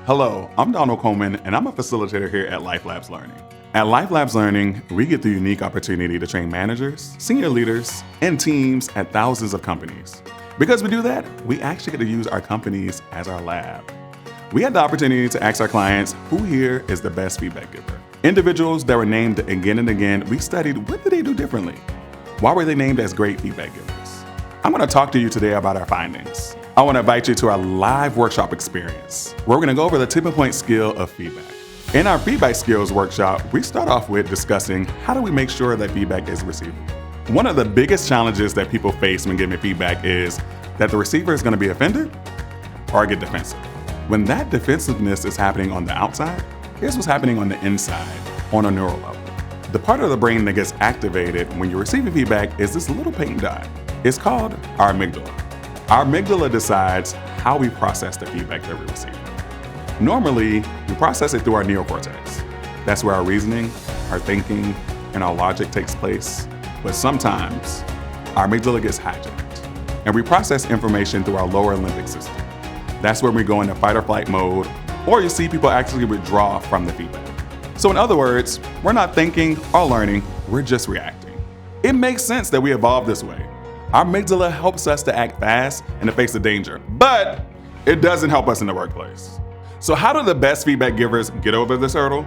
Hello, I'm Donald Coleman, and I'm a facilitator here at LifeLabs Learning. At LifeLabs Learning, we get the unique opportunity to train managers, senior leaders, and teams at thousands of companies. Because we do that, we actually get to use our companies as our lab. We had the opportunity to ask our clients who here is the best feedback giver. Individuals that were named again and again, we studied what did they do differently? Why were they named as great feedback givers? I'm going to talk to you today about our findings. I want to invite you to our live workshop experience, where we're going to go over the tipping point skill of feedback. In our feedback skills workshop, we start off with discussing how do we make sure that feedback is receivable. One of the biggest challenges that people face when giving feedback is that the receiver is going to be offended or get defensive. When that defensiveness is happening on the outside, here's what's happening on the inside on a neural level. The part of the brain that gets activated when you're receiving feedback is this little pink dot. It's called our amygdala. Our amygdala decides how we process the feedback that we receive. Normally, we process it through our neocortex. That's where our reasoning, our thinking, and our logic takes place. But sometimes, our amygdala gets hijacked, and we process information through our lower limbic system. That's where we go into fight or flight mode, or you see people actually withdraw from the feedback. So in other words, we're not thinking or learning, we're just reacting. It makes sense that we evolved this way. Our amygdala helps us to act fast and to face the danger, but it doesn't help us in the workplace. So how do the best feedback givers get over this hurdle?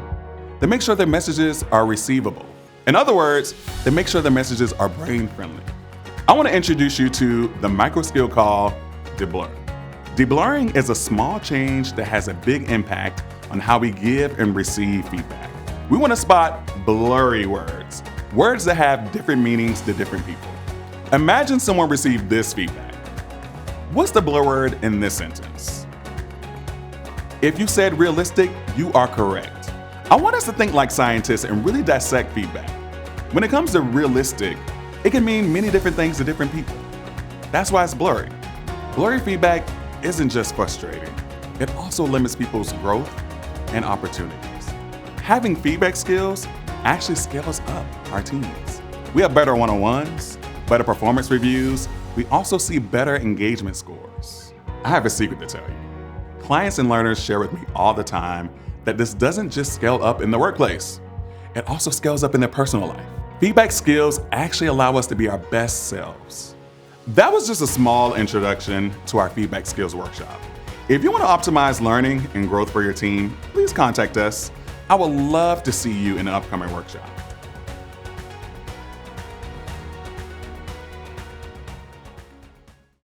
They make sure their messages are receivable. In other words, they make sure their messages are brain friendly. I want to introduce you to the micro skill called deblur. Deblurring is a small change that has a big impact on how we give and receive feedback. We want to spot blurry words, words that have different meanings to different people. Imagine someone received this feedback. What's the blur word in this sentence? If you said realistic, you are correct. I want us to think like scientists and really dissect feedback. When it comes to realistic, it can mean many different things to different people. That's why it's blurry. Blurry feedback isn't just frustrating. It also limits people's growth and opportunities. Having feedback skills actually scales up our teams. We have better one-on-ones, better performance reviews. We also see better engagement scores. I have a secret to tell you. Clients and learners share with me all the time that this doesn't just scale up in the workplace. It also scales up in their personal life. Feedback skills actually allow us to be our best selves. That was just a small introduction to our feedback skills workshop. If you want to optimize learning and growth for your team, please contact us. I would love to see you in an upcoming workshop.